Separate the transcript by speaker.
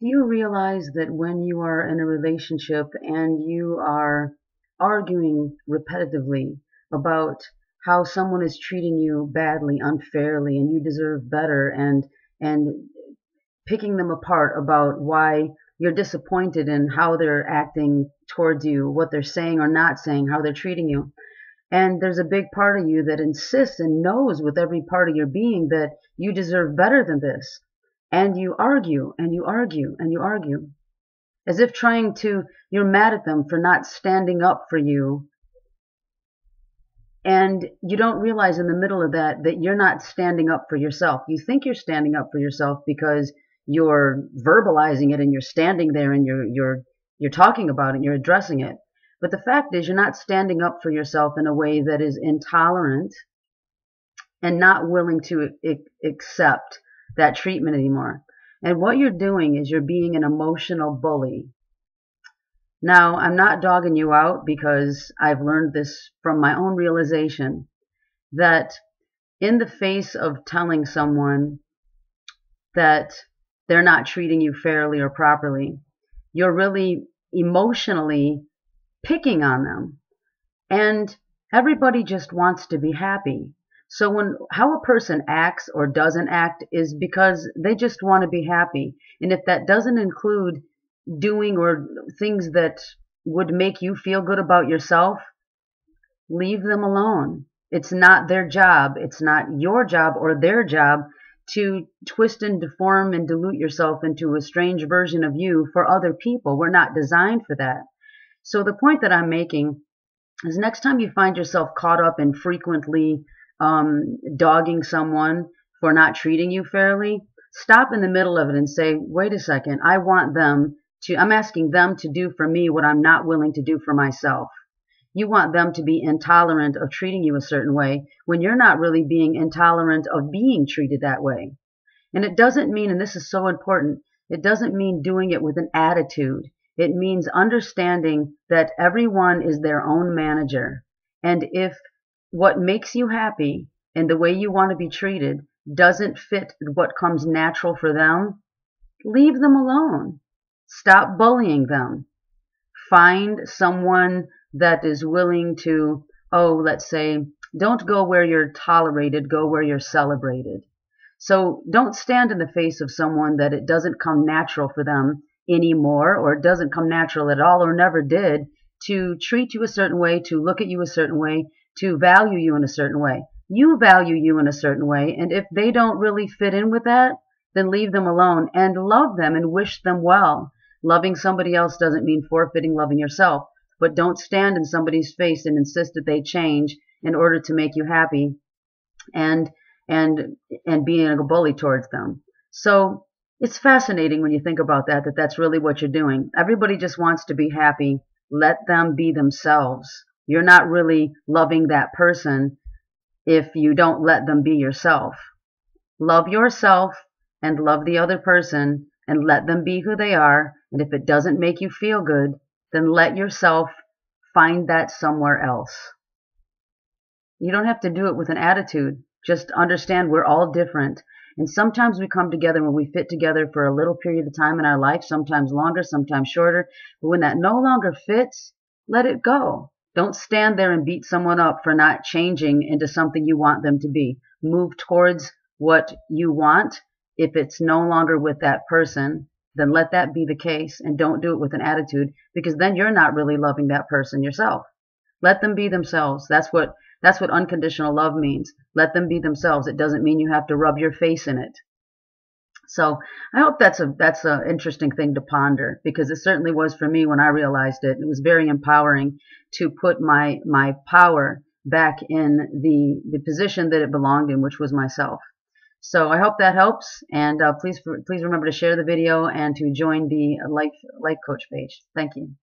Speaker 1: Do you realize that when you are in a relationship and you are arguing repetitively about how someone is treating you badly, unfairly, and you deserve better, and picking them apart about why you're disappointed in how they're acting towards you, what they're saying or not saying, how they're treating you, and there's a big part of you that insists and knows with every part of your being that you deserve better than this. And you argue and you argue and you argue as if you're mad at them for not standing up for you. And you don't realize in the middle of that you're not standing up for yourself. You think you're standing up for yourself because you're verbalizing it and you're standing there and you're talking about it and you're addressing it. But the fact is, you're not standing up for yourself in a way that is intolerant and not willing to accept that treatment anymore. And what you're doing is you're being an emotional bully. Now, I'm not dogging you out because I've learned this from my own realization that in the face of telling someone that they're not treating you fairly or properly, you're really emotionally picking on them. And everybody just wants to be happy. So how a person acts or doesn't act is because they just want to be happy. And if that doesn't include doing or things that would make you feel good about yourself, leave them alone. It's not their job. It's not your job or their job to twist and deform and dilute yourself into a strange version of you for other people. We're not designed for that. So the point that I'm making is next time you find yourself caught up in frequently dogging someone for not treating you fairly, stop in the middle of it and say, wait a second, I'm asking them to do for me what I'm not willing to do for myself. You want them to be intolerant of treating you a certain way when you're not really being intolerant of being treated that way. And it doesn't mean, and this is so important, it doesn't mean doing it with an attitude. It means understanding that everyone is their own manager. And if what makes you happy and the way you want to be treated doesn't fit what comes natural for them, leave them alone. Stop bullying them. Find someone that is willing to, let's say, don't go where you're tolerated, go where you're celebrated. So don't stand in the face of someone that it doesn't come natural for them anymore, or it doesn't come natural at all, or never did, to treat you a certain way, to look at you a certain way, to value you in a certain way. You value you in a certain way, and if they don't really fit in with that, then leave them alone and love them and wish them well. Loving somebody else doesn't mean forfeiting loving yourself, but don't stand in somebody's face and insist that they change in order to make you happy and being a bully towards them. So it's fascinating when you think about that's really what you're doing. Everybody just wants to be happy. Let them be themselves. You're not really loving that person if you don't let them be yourself. Love yourself and love the other person and let them be who they are. And if it doesn't make you feel good, then let yourself find that somewhere else. You don't have to do it with an attitude. Just understand we're all different. And sometimes we come together when we fit together for a little period of time in our life, sometimes longer, sometimes shorter. But when that no longer fits, let it go. Don't stand there and beat someone up for not changing into something you want them to be. Move towards what you want. If it's no longer with that person, then let that be the case, and don't do it with an attitude, because then you're not really loving that person yourself. Let them be themselves. That's what unconditional love means. Let them be themselves. It doesn't mean you have to rub your face in it. So I hope that's an interesting thing to ponder, because it certainly was for me when I realized it. It was very empowering to put my power back in the position that it belonged in, which was myself. So I hope that helps, and please remember to share the video and to join the Life Coach page. Thank you.